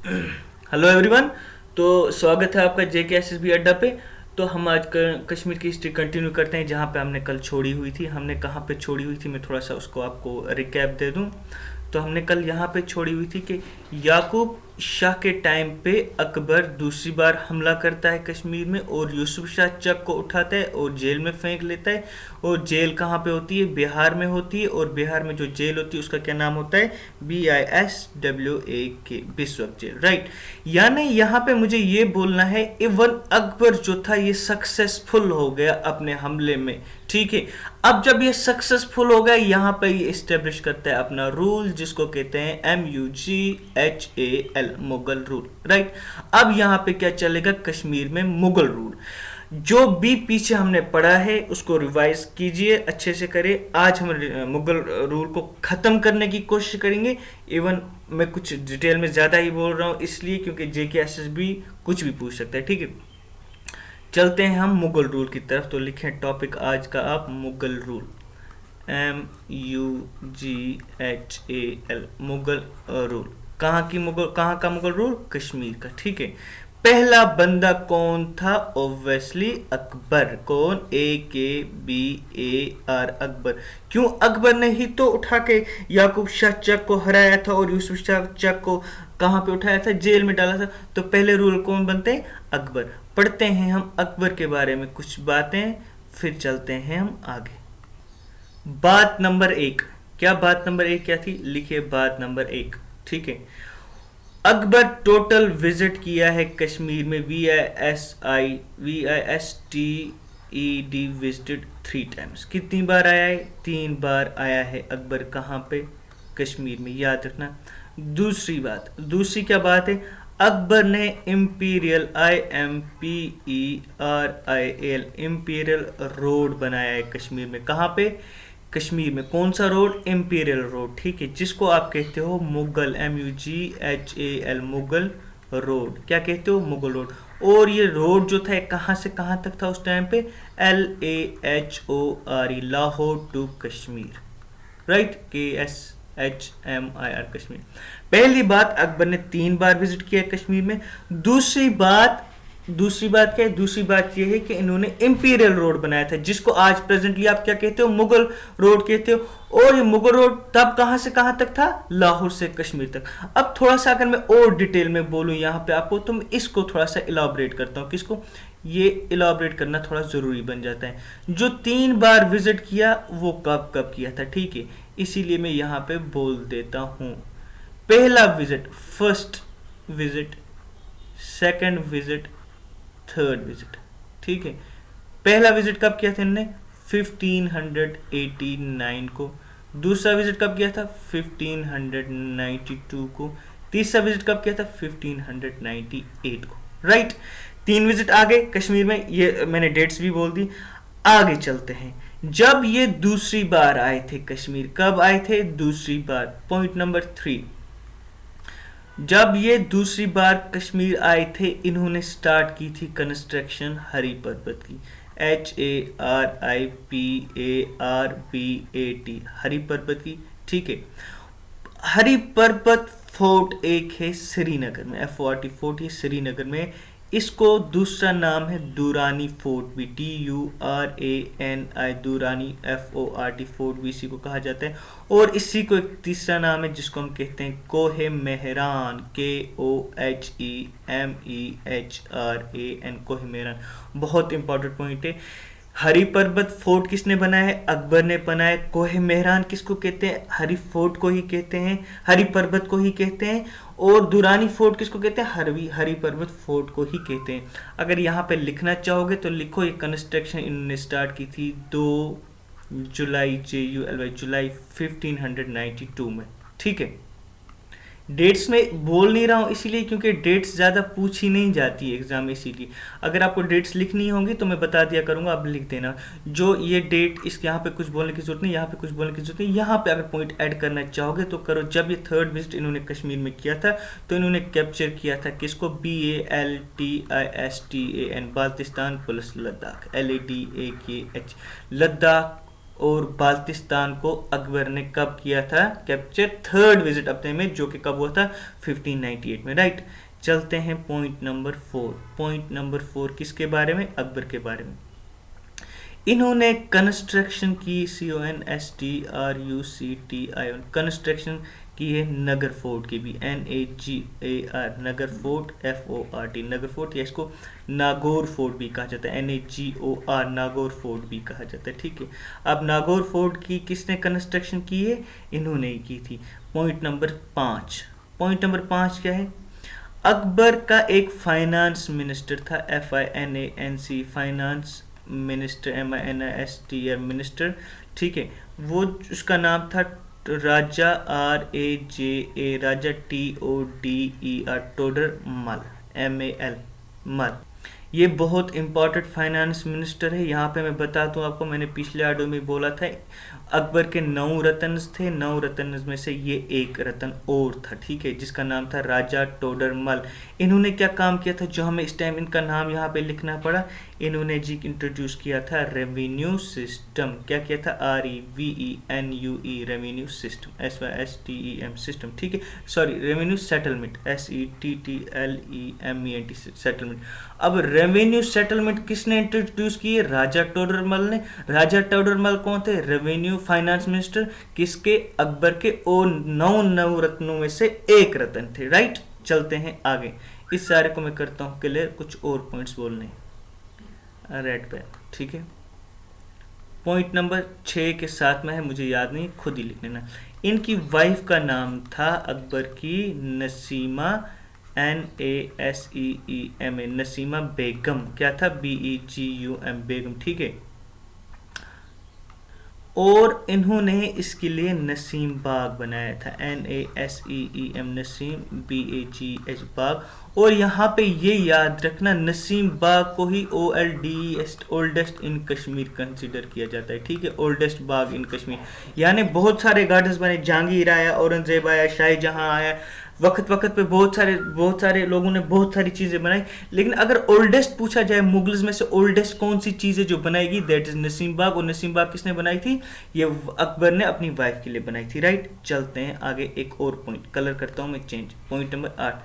Hello everyone. तो स्वागत है आपका जेके एसएसबी अड्डा पे। तो हम आज कश्मीर की हिस्ट्री कंटिन्यू करते हैं जहाँ पे हमने कल छोड़ी हुई थी। हमने कहाँ पे छोड़ी हुई थी, मैं थोड़ा सा उसको आपको रिकैप दे दूँ। तो हमने कल यहाँ पे छोड़ी हुई थी कि याकूब शाह के टाइम पे अकबर दूसरी बार हमला करता है कश्मीर में और यूसुफ शाह चक को उठाता है और जेल में फेंक लेता है। और जेल कहाँ पे होती है? बिहार में होती है। और बिहार में जो जेल होती है उसका क्या नाम होता है? BISWAK, बिस्वक जेल, राइट। यानी यहाँ पे मुझे ये बोलना है इवन अकबर जो था ये सक्सेसफुल हो गया अपने हमले में, ठीक है। अब जब ये सक्सेसफुल हो गया यहाँ पे ये इस्टेब्लिश करता है अपना रूल जिसको कहते हैं MUGHAL, मुगल रूल, राइट। अब यहाँ पे क्या चलेगा? कश्मीर में मुगल रूल। जो भी पीछे हमने पढ़ा है उसको रिवाइज कीजिए, अच्छे से करें। आज हम मुगल रूल को ख़त्म करने की कोशिश करेंगे। इवन मैं कुछ डिटेल में ज़्यादा ही बोल रहा हूँ इसलिए क्योंकि जेके एसएसबी कुछ भी पूछ सकता है, ठीक है। चलते हैं हम मुगल रूल की तरफ। तो लिखें टॉपिक आज का आप, Mughal rule, MUGHAL, Mughal rule. कहाँ का मुगल रूल? कश्मीर का, ठीक है। पहला बंदा कौन था? ऑब्वियसली अकबर। कौन? AKBAR, अकबर। क्यों? अकबर ने ही तो उठा के याकूब शाह चक को हराया था और यूसुफ शाह चक को कहाँ पे उठाया था? जेल में डाला था। तो पहले रूल कौन बनते हैं? अकबर। पढ़ते हैं हम अकबर के बारे में कुछ बातें, फिर चलते हैं हम आगे। बात नंबर एक। क्या बात नंबर एक क्या थी? लिखिए बात नंबर एक, ठीक है। अकबर टोटल विजिट किया है कश्मीर में, VISTED, विजिटेड 3 टाइम्स। कितनी बार आया है? 3 बार आया है अकबर। कहाँ पे? कश्मीर में, याद रखना। दूसरी बात, दूसरी क्या बात है? अकबर ने इम्पीरियल, IMPERIAL, इम्पीरियल रोड बनाया है कश्मीर में। कहाँ पे? कश्मीर में। कौन सा रोड? इम्पीरियल रोड, ठीक है, जिसको आप कहते हो मुगल, MUGHAL, मुगल रोड। क्या कहते हो? मुगल रोड। और ये रोड जो था कहाँ से कहाँ तक था उस टाइम पे? LAHORE, Lahore to Kashmir, right. KSHMIR, Kashmir. पहली बात, अकबर ने 3 बार विजिट किया कश्मीर में। दूसरी बात, दूसरी बात क्या है? दूसरी बात यह है कि इन्होंने इंपीरियल रोड बनाया था जिसको आज प्रेजेंटली आप क्या कहते हो? मुगल रोड कहते हो। और ये मुगल रोड तब कहां से कहां तक था? लाहौर से कश्मीर तक। अब थोड़ा सा अगर मैं और डिटेल में बोलूं यहाँ पे आपको, तो मैं इसको थोड़ा सा इलाबरेट करता हूँ। किसको? ये इलाबरेट करना थोड़ा ज़रूरी बन जाता है। जो 3 बार विजिट किया वो कब कब किया था, ठीक है, इसीलिए मैं यहाँ पे बोल देता हूँ। पहला visit, first visit, second visit, third visit, ठीक है। पहला विजिट कब किया था इन्होंने? 1589 को। दूसरा विजिट कब किया था? 1592 को। तीसरा विजिट कब किया था? 1598 को, राइट। 3 विजिट आ गए कश्मीर में, ये मैंने डेट्स भी बोल दी। आगे चलते हैं। जब ये दूसरी बार आए थे कश्मीर, कब आए थे? दूसरी बार। पॉइंट नंबर 3, जब ये दूसरी बार कश्मीर आए थे इन्होंने स्टार्ट की थी कंस्ट्रक्शन हरी पर्वत की, HARIPARBAT, हरी पर्वत की, ठीक है। हरी पर्वत फोर्ट एक है श्रीनगर में, FORT फोर्ट है श्रीनगर में। इसको दूसरा नाम है दुरानी फोर्ट भी, DURANI, दुरानी, FORT फोर्ट भी इसी को कहा जाता है। और इसी को एक तीसरा नाम है जिसको हम कहते हैं कोहे मेहरान, KOHEMEHRAN, कोहे मेहरान। बहुत इंपॉर्टेंट पॉइंट है। हरी पर्वत फोर्ट किसने बनाया है? अकबर ने बनाया। कोहे मेहरान किसको कहते हैं? हरी फोर्ट को ही कहते हैं, हरी पर्वत को ही कहते हैं। और दुरानी फोर्ट किसको कहते हैं? हरी पर्वत फोर्ट को ही कहते हैं। अगर यहाँ पे लिखना चाहोगे तो लिखो, ये कंस्ट्रक्शन इन्होंने स्टार्ट की थी 2 जुलाई, जुलाई 1592 में, ठीक है। डेट्स में बोल नहीं रहा हूँ इसीलिए क्योंकि डेट्स ज़्यादा पूछी नहीं जाती है एग्जाम में, इसीलिए अगर आपको डेट्स लिखनी होंगी तो मैं बता दिया करूँगा, आप लिख देना। जो ये डेट, इस यहाँ पे कुछ बोलने की जरूरत नहीं, यहाँ पे कुछ बोलने की जरूरत नहीं। यहाँ पे अगर पॉइंट ऐड करना चाहोगे तो करो। जब ये थर्ड विजिट इन्होंने कश्मीर में किया था तो इन्होंने कैप्चर किया था किसको? BALTISTAN, Baltistan plus Ladakh, LADAKH, Ladakh और बाल्टिस्तान को अकबर ने कब किया था कैप्चर, थर्ड विजिट अपने में, जो कि कब हुआ था 1598 में, राइट। चलते हैं पॉइंट नंबर 4। पॉइंट नंबर 4 किसके बारे में, अकबर के बारे में। इन्होंने कंस्ट्रक्शन की, CONSTRUCTI, कंस्ट्रक्शन की है नगर फोर्ट की भी, NAGAR, नगर फोर्ट, FORT, नगर फोर्ट, या इसको नागौर फोर्ट भी कहा जाता है, NAGOR, नागौर फोर्ट भी कहा जाता है, ठीक है। अब नागौर फोर्ट की किसने कंस्ट्रक्शन की है, इन्होंने ही की थी। Point number 5। पॉइंट नंबर 5 क्या है, अकबर का एक फाइनेंस मिनिस्टर था, FINANC, finance minister, MINISTR, minister, ठीक है। वो उसका नाम था राजा, RAJA, राजा, TODER, टोडर मल, MAL, मल। ये बहुत इंपॉर्टेंट फाइनेंस मिनिस्टर है। यहाँ पे मैं बता दूँ आपको, मैंने पिछले ऑडियो में बोला था अकबर के 9 रत्न थे, 9 रत्न में से ये एक रत्न और था, ठीक है, जिसका नाम था राजा टोडरमल। इन्होंने क्या काम किया था, जो हमें इस टाइम इनका नाम यहाँ पे लिखना पड़ा, इन्होंने जी इंट्रोड्यूस किया था रेवेन्यू सिस्टम। क्या किया था, REVENUE, revenue system, SYSTEM system, ठीक है, sorry revenue settlement, SETTLEMENT settlement. अब रेवेन्यू सेटलमेंट किसने इंट्रोड्यूस किए, राजा टोडरमल ने। राजा टोडरमल कौन थे, रेवेन्यू फाइनेंस मिनिस्टर, किसके, अकबर के, और 9 नवरत्नों में से एक रत्न थे, राइट। चलते हैं आगे, इस सारे को मैं करता हूँ क्लियर, कुछ और पॉइंट्स बोलने रेड पेन, ठीक है। पॉइंट नंबर 6 के साथ में है, मुझे याद नहीं, खुद ही लिख लेना। इनकी वाइफ का नाम था अकबर की नसीमा, NASEEMA, नसीमा बेगम। क्या था, BEGUM, बेगम, ठीक है। और इन्होंने इसके लिए नसीम बाग बनाया था, NASEEM, नसीम, BAGH, बाग। और यहाँ पे ये याद रखना, नसीम बाग को ही ओल्डेस्ट इन कश्मीर कंसिडर किया जाता है, ठीक है, ओल्डेस्ट बाग इन कश्मीर। यानी बहुत सारे गार्डन्स बने, जहांगीर आया, औरंगजेब आया, शाहजहां आया, वक्त वक्त पे बहुत सारे लोगों ने बहुत सारी चीज़ें बनाई, लेकिन अगर ओल्डेस्ट पूछा जाए मुगल्स में से ओल्डेस्ट कौन सी चीज़ें जो बनाएगी, दैट इज नसीम बाग। और नसीम बाग किसने बनाई थी, ये अकबर ने अपनी वाइफ के लिए बनाई थी, राइट। चलते हैं आगे, एक और पॉइंट कलर करता हूं मैं change. Point number 8,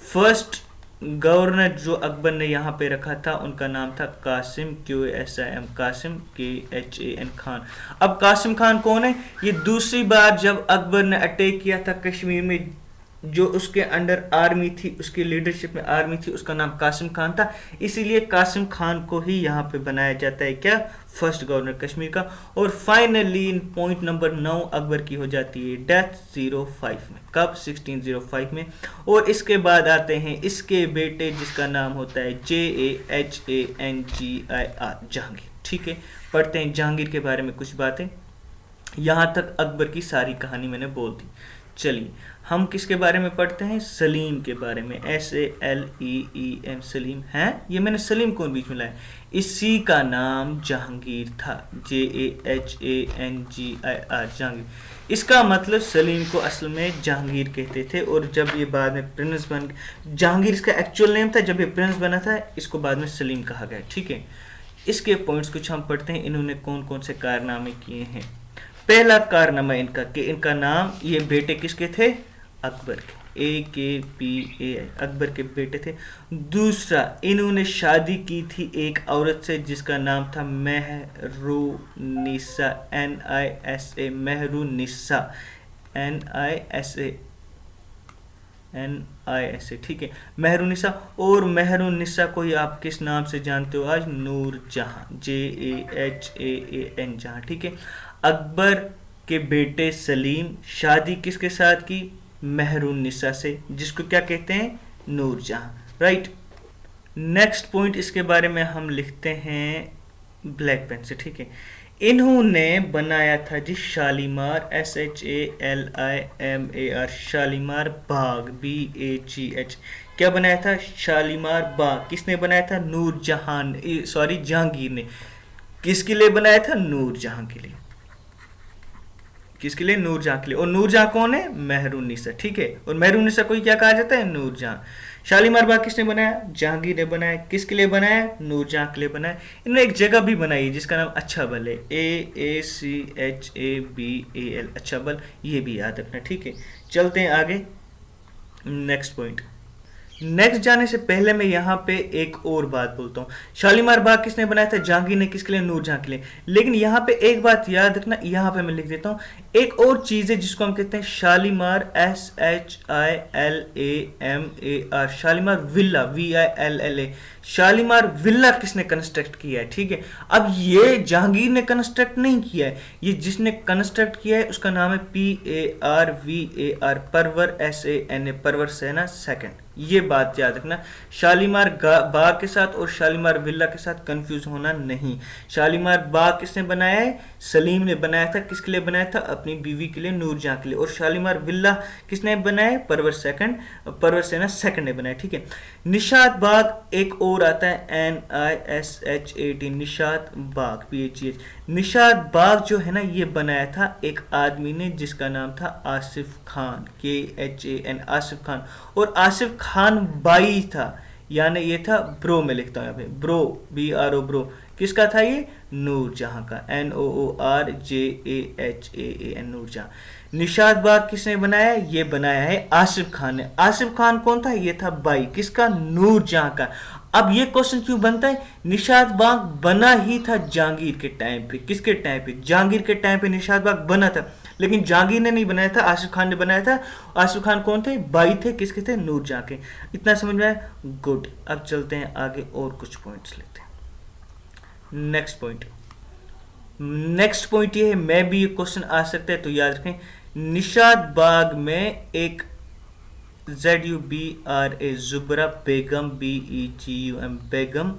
first governor जो अकबर ने यहाँ पे रखा था, उनका नाम था कासिम, QASIM, कासिम, KHAN, खान। अब कासिम खान कौन है, ये दूसरी बार जब अकबर ने अटैक किया था कश्मीर में, जो उसके अंडर आर्मी थी, उसकी लीडरशिप में आर्मी थी, उसका नाम कासिम खान था, इसीलिए कासिम खान को ही यहाँ पे बनाया जाता है क्या, फर्स्ट गवर्नर कश्मीर का। और फाइनली पॉइंट नंबर 9 अकबर की हो जाती है डेथ 05 में, कब, 1605 में। और इसके बाद आते हैं इसके बेटे, जिसका नाम होता है JAHANGIR, जहांगीर, ठीक है। पढ़ते हैं जहांगीर के बारे में कुछ बातें। यहाँ तक अकबर की सारी कहानी मैंने बोल दी। चलिए हम किसके बारे में पढ़ते हैं, सलीम के बारे में, SALEEM, सलीम है, ये मैंने सलीम कौन बीच में लाया, इसी का नाम जहांगीर था, JAHANGIR, जहांगीर। इसका मतलब सलीम को असल में जहांगीर कहते थे, और जब ये बाद में प्रिंस बन, जहांगीर इसका एक्चुअल नेम था, जब ये प्रिंस बना था इसको बाद में सलीम कहा गया, ठीक है। इसके पॉइंट्स कुछ हम पढ़ते हैं, इन्होंने कौन कौन से कारनामे किए हैं। पहला कारनामा इनका कि इनका नाम, ये बेटे किसके थे, अकबर के, AKPA, अकबर के बेटे थे। दूसरा, इन्होंने शादी की थी एक औरत से जिसका नाम था मेहरुनिसा, NISA, मेहरुनिसा, NISA, ठीक है, मेहरुनिसा। और मेहरुनिसा को ही आप किस नाम से जानते हो आज, नूर जहां, JAHAAN, जहां, ठीक है। अकबर के बेटे सलीम शादी किसके साथ की, मेहरुनिसा से, जिसको क्या कहते हैं, नूर जहां, राइट। नेक्स्ट पॉइंट इसके बारे में हम लिखते हैं ब्लैक पेन से, ठीक है। इन्होंने बनाया था जी शालीमार, SHALIMAR, शालीमार बाग, BAGH। क्या बनाया था, शालीमार बाग। किसने बनाया था, नूर जहां, सॉरी जहांगीर ने। किसके लिए बनाया था, नूर जहां के लिए। किसके लिए? नूरजहां के लिए। और नूरजहां कौन है? मेहरुन्निसा, ठीक है। और मेहरुन्निसा को क्या कहा जाता है? नूरजहां। शालीमार बाग किसने बनाया? जहांगीर ने बनाया। किसके लिए बनाया? नूरजहां के लिए बनाया। इन्होंने एक जगह भी बनाई जिसका नाम अछाबल है, AACHABAL, अछाबल, ये भी याद रखना, ठीक है। चलते हैं आगे, नेक्स्ट पॉइंट। नेक्स्ट जाने से पहले मैं यहाँ पे एक और बात बोलता हूँ। शालीमार बाग किसने बनाया था? जहांगीर ने। किसके लिए? नूरजहां के लिए। लेकिन यहाँ पे एक बात याद रखना, यहाँ पे मैं लिख देता हूँ, एक और चीज है जिसको हम कहते हैं Shalimar, SHILAMAR, Shalimar villa, VILLA। Shalimar villa किसने कंस्ट्रक्ट किया है? ठीक है। अब ये जहांगीर ने कंस्ट्रक्ट नहीं किया है, ये जिसने कंस्ट्रक्ट किया है उसका नाम है PARVAR, परवर, SANA, परवर सेना सेकंड। ये बात याद रखना, शालीमार बाग के साथ और शालीमार विला के साथ कंफ्यूज होना नहीं। शालीमार बाग किसने बनाया है? सलीम ने बनाया था। किसके लिए बनाया था? अपनी बीवी के लिए, नूरजहां के लिए। और शालीमार विला किसने बनाया है? परवर सेना सेकंड ने बनाया, ठीक है। निशात बाग एक और आता है, NISHAT, निशात बाग, PHEH। निशात बाग जो है ना, ये बनाया था एक आदमी ने जिसका नाम था आसिफ खान, KHAN, आसिफ खान। और आसिफ खान बाई था, यानी ये था ब्रो, में लिखता हूँ यहाँ पे ब्रो, BRO, ब्रो। किसका था ये? नूरजहां का, NOORJAHAAN, नूरजहां। निशात बाग किसने बनाया? ये बनाया है आसिफ खान ने। आसिफ खान कौन था? ये था बाई, किसका? नूरजहां का। अब ये क्वेश्चन क्यों बनता है? निशात बाग बना ही था जहांगीर के टाइम पे। किसके टाइम पे? जहांगीर के टाइम पे निशात बाग बना था, लेकिन जहांगीर ने नहीं बनाया था, आसिफ खान ने बनाया था। आसिफ खान कौन थे? बाई थे। किसके थे? नूरजहां के। इतना समझ में आया? गुड। अब चलते हैं आगे और कुछ पॉइंट्स लेते हैं। नेक्स्ट पॉइंट ये है, मैं भी ये क्वेश्चन आ सकता है तो याद रखें। निशात बाग में एक ZUBRA, जुबरा बेगम, BEGUM, बेगम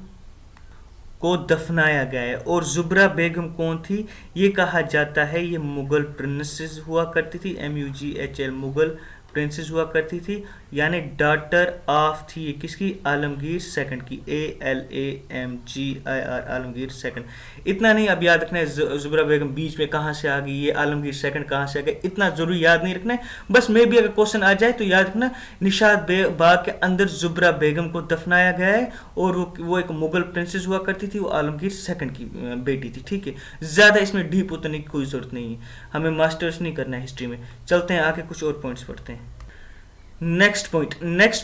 को दफनाया गया है। और जुबरा बेगम कौन थी? ये कहा जाता है ये मुगल प्रिंसेस हुआ करती थी, MUGHL, मुगल प्रिंसेस हुआ करती थी, यानी डॉटर ऑफ थी ये किसकी? आलमगीर सेकंड की, ALAMGIR, आलमगीर सेकंड। इतना नहीं, अब याद रखना है जुबरा बेगम बीच में कहाँ से आ गई, ये आलमगीर सेकंड कहाँ से आ गए, इतना जरूरी याद नहीं रखना है। बस मे भी अगर क्वेश्चन आ जाए तो याद रखना, निशात बाग के अंदर जुबरा बेगम को दफनाया गया है। और वो एक मुगल प्रिंसेस हुआ करती थी, वो आलमगीर सेकंड की बेटी थी, ठीक है। ज्यादा इसमें डीप उतरने की कोई जरूरत नहीं है, हमें मास्टर्स नहीं करना है हिस्ट्री में। चलते हैं आगे, कुछ और पॉइंट्स पढ़ते हैं। नेक्स्ट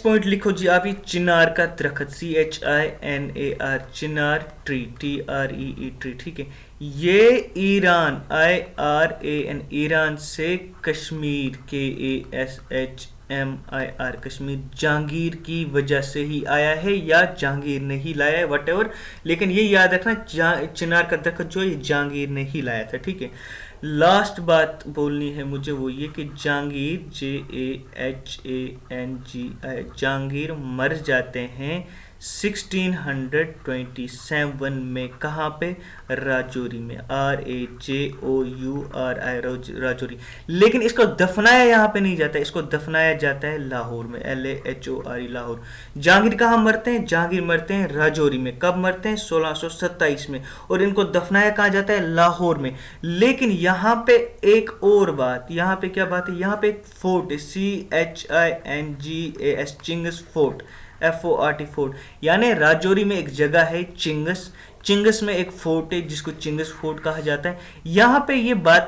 पॉइंट लिखो जी आप, ये चिनार का दरख्त, CHINAR, चिनार ट्री, TREE, ट्री, ठीक है। ये ईरान, IRAN, ईरान से कश्मीर, KASHMIR, कश्मीर, जहांगीर की वजह से ही आया है या जहांगीर ने ही लाया है, वट एवर। लेकिन ये याद रखना, चिनार का दरख्त जो है जहांगीर ने ही लाया था, ठीक है। लास्ट बात बोलनी है मुझे, वो ये कि जहांगीर, JAHANGI, जहांगीर मर जाते हैं 1627 में। कहाँ पे? राजौरी में, RAJOURI, राजौरी। लेकिन इसको दफनाया यहाँ पे नहीं जाता, इसको दफनाया जाता है लाहौर में, LAHORE, लाहौर। जहांगीर कहाँ मरते हैं? जहांगीर मरते हैं राजौरी में। कब मरते हैं? 1627 में। और इनको दफनाया कहाँ जाता है? लाहौर में। लेकिन यहाँ पे एक और बात, यहाँ पे क्या बात है? यहाँ पे एक फोर्ट है, CHINGAS, Ching's fort, FORT, fort. यानी राजौरी में एक जगह है चिंगस में एक फोर्ट है जिसको चिंगस फोर्ट कहा जाता है। यहाँ पे ये बात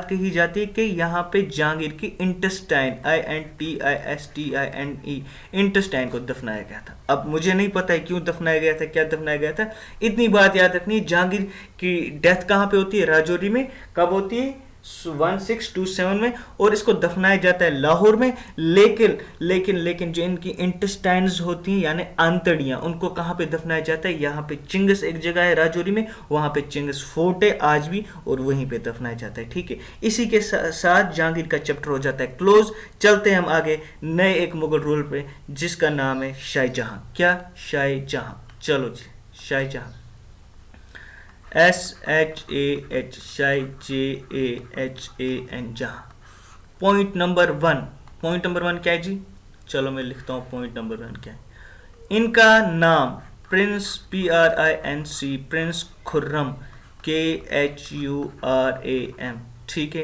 कही जाती है कि यहाँ पे जहांगीर की इंटेस्टाइन, INTISTINE, इंटेस्टाइन को दफनाया गया था। अब मुझे नहीं पता है क्यों दफनाया गया था, क्या दफनाया गया था, इतनी बात याद रखनी है। जहांगीर की डेथ कहाँ पे होती है? राजौरी में। कब होती है? 1627 में। और इसको दफनाया जाता है लाहौर में। लेकिन जो इनकी इंटेस्टाइन्स होती हैं यानी आंतड़ियां, उनको कहां पे दफनाया जाता है? यहाँ पे चिंगस एक जगह है राजौरी में, वहां पे चिंगस फोर्ट है आज भी, और वहीं पे दफनाया जाता है, ठीक है। इसी के साथ जहांगीर का चैप्टर हो जाता है क्लोज। चलते हैं हम आगे नए एक मुगल रूल पे जिसका नाम है शाहजहां। क्या? शाहजहां। चलो जी, शाहजहां, SHAH, JAHAN, जहां। पॉइंट नंबर वन क्या है जी? चलो मैं लिखता हूं पॉइंट नंबर 1 क्या है। इनका नाम Prince, PRINC, Prince Khurram, KHURRAM, ठीक है।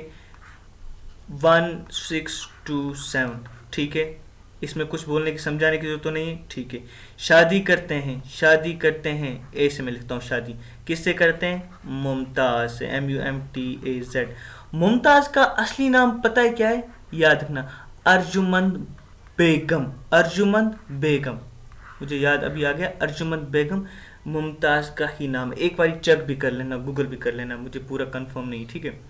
1627, ठीक है। इसमें कुछ बोलने की समझाने की जरूरत तो नहीं है, ठीक है। शादी करते हैं, शादी करते हैं, ए से मैं लिखता हूँ शादी, किससे करते हैं? मुमताज से, MUMTAZ। मुमताज का असली नाम पता है क्या है? याद रखना, अर्जुमंद बेगम, अर्जुमंद बेगम, मुझे याद अभी आ गया, अर्जुमंद बेगम मुमताज का ही नाम है। एक बार चेक भी कर लेना, गूगल भी कर लेना, मुझे पूरा कंफर्म नहीं, ठीक है।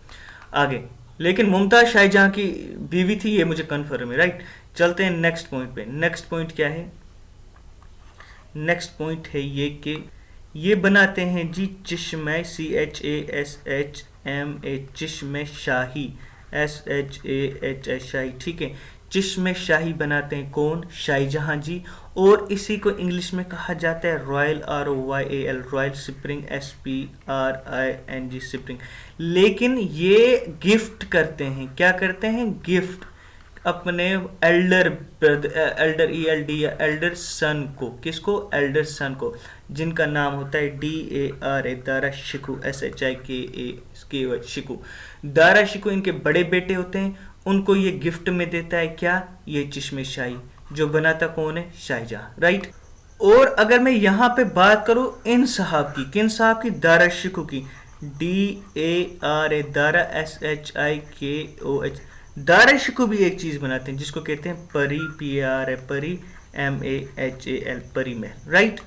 आगे, लेकिन मुमताज शाहजहां की बीवी थी, ये मुझे कंफर्म है, राइट। चलते हैं नेक्स्ट पॉइंट पे। नेक्स्ट पॉइंट क्या है? नेक्स्ट पॉइंट है ये कि ये बनाते हैं जी चिश्मे, CHASHMA, चिश्मे शाही, SHAHI, शाही, ठीक है। चिश्मे शाही बनाते हैं कौन? शाहजहां जी। और इसी को इंग्लिश में कहा जाता है royal, ROYAL, royal spring, SPRING, spring. लेकिन ये गिफ्ट करते हैं, क्या करते हैं? गिफ्ट अपने एल्डर एल्डर ELD या एल्डर सन को। किसको? एल्डर सन को, जिनका नाम होता है DARA, दारा शिकू, SHIKA शिकू। दारा शिकू इनके बड़े बेटे होते हैं, उनको ये गिफ्ट में देता है क्या? ये चिश्मे शाही, जो बनाता कौन है? शाहजहां, राइट। और अगर मैं यहाँ पे बात करूँ इन साहब की, किन साहब की? दारा शिकू की, DARA, दारा SHIKOH। दारा शिकू भी एक चीज बनाते हैं जिसको कहते हैं परी, PARI, परी, MAHAL, परी महल, राइट।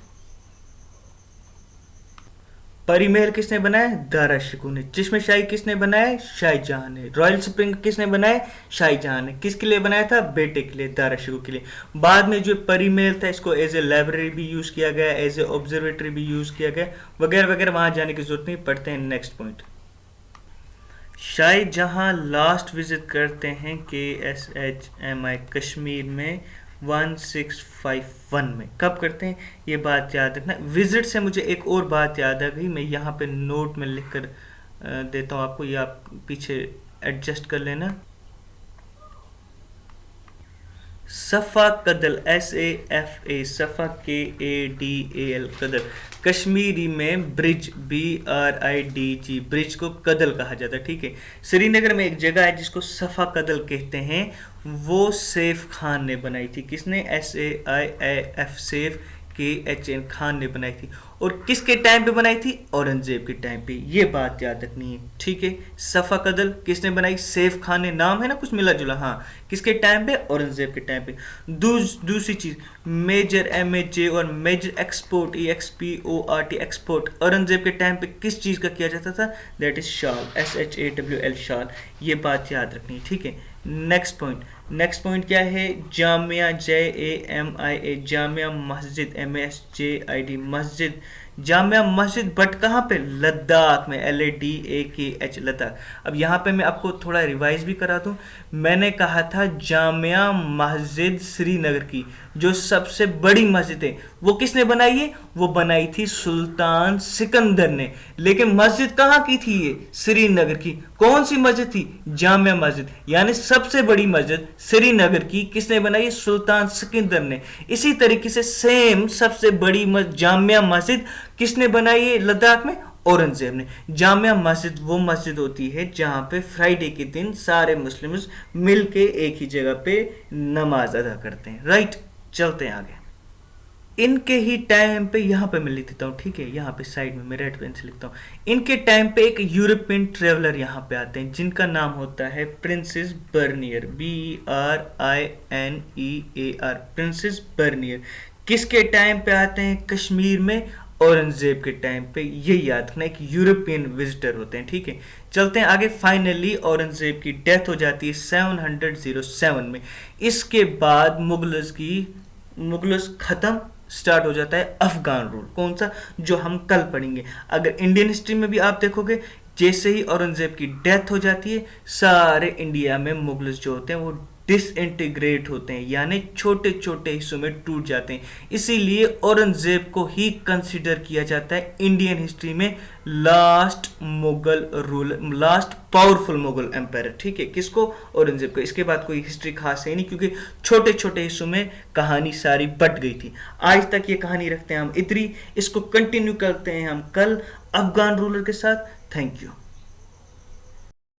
परी महल किसने बनाया? दारा शिकू ने। चिश्मे शाही किसने बनाया? शाहजहां ने। रॉयल स्प्रिंग किसने बनाया? शाहजहां ने। किसके लिए बनाया था? बेटे के लिए, दारा शिकू के लिए। बाद में जो परी महल था, इसको एज ए लाइब्रेरी भी यूज किया गया, एज ए ऑब्जर्वेटरी भी यूज किया गया, वगैरह वगैरह, वहां जाने की जरूरत नहीं। पढ़ते हैं next point. Shahjahan last visit करते हैं KSHMI, कश्मीर में 1651 में। कब करते हैं? ये बात याद रखना। विजिट से मुझे एक और बात याद आ गई, मैं यहाँ पे नोट में लिख कर देता हूँ आपको, ये आप पीछे एडजस्ट कर लेना। सफ़ा कदल, SAFA, सफ़ा KADAL, कदल। कश्मीरी में ब्रिज, BRIDG, ब्रिज को कदल कहा जाता है, ठीक है। श्रीनगर में एक जगह है जिसको सफ़ा कदल कहते हैं, वो सैफ खान ने बनाई थी। किसने? SAIF, सैफ KHN खान ने बनाई थी। और किसके टाइम पे बनाई थी? औरंगजेब के टाइम पे। ये बात याद रखनी है, ठीक है। सफ़ा कदल किसने बनाई? सैफ खान ने। नाम है ना कुछ मिला जुला, हाँ। किसके टाइम पे? औरंगजेब के टाइम पे। दूसरी चीज, मेजर MAJ और major export, EXPORT, export, Aurangzeb के टाइम पे किस चीज का किया जाता था? That is shawl, SHAWL, shawl. ये बात याद रखनी है, ठीक है। Next point. नेक्स्ट पॉइंट क्या है? जामिया, JAMIA, जामिया मस्जिद, MSJID, मस्जिद, जामिया मस्जिद, बट कहाँ पे? लद्दाख में, LADAKH, लद्दाख। अब यहाँ पे मैं आपको थोड़ा रिवाइज भी करा दूँ। मैंने कहा था जामिया मस्जिद श्रीनगर की जो सबसे बड़ी मस्जिद है, वो किसने बनाई है? वो बनाई थी सुल्तान सिकंदर ने। लेकिन मस्जिद कहाँ की थी? ये श्रीनगर की। कौन सी मस्जिद थी? जामिया मस्जिद, यानी सबसे बड़ी मस्जिद श्रीनगर की किसने बनाई? सुल्तान सिकंदर ने। इसी तरीके से सेम सबसे बड़ी जामिया मस्जिद किसने बनाई है लद्दाख में? औरंगजेब ने। जामिया मस्जिद वो मस्जिद होती है जहां पे फ्राइडे के दिन सारे मुस्लिम्स मिलके एक ही जगह पे नमाज अदा करते हैं, राइट। चलते हैं आगे। इनके ही टाइम पे, यहाँ पे मैं लिख देता हूँ, ठीक है, यहाँ पे साइड में मैं रेड पेन से लिखता हूँ। इनके टाइम पे एक यूरोपियन ट्रेवलर यहाँ पे आते हैं जिनका नाम होता है princess Bernier, BRINEAR, princess Bernier. किसके टाइम पे आते हैं कश्मीर में? औरंगजेब के टाइम पे। ये याद रखना, एक यूरोपियन विजिटर होते हैं, ठीक है। चलते हैं आगे। फाइनली औरंगजेब की डेथ हो जाती है 707 में। इसके बाद मुगल्स खत्म, स्टार्ट हो जाता है अफगान रूल। कौन सा? जो हम कल पढ़ेंगे। अगर इंडियन हिस्ट्री में भी आप देखोगे, जैसे ही औरंगजेब की डेथ हो जाती है, सारे इंडिया में मुगल्स जो होते हैं वो डिसइंटीग्रेट होते हैं, यानी छोटे छोटे हिस्सों में टूट जाते हैं। इसीलिए औरंगजेब को ही कंसिडर किया जाता है इंडियन हिस्ट्री में last Mughal rule, last powerful Mughal empire, ठीक है। किसको? औरंगजेब को। इसके बाद कोई हिस्ट्री खास है नहीं, क्योंकि छोटे छोटे हिस्सों में कहानी सारी बट गई थी। आज तक ये कहानी रखते हैं हम इतनी, इसको कंटिन्यू करते हैं हम कल अफगान रूलर के साथ। Thank you.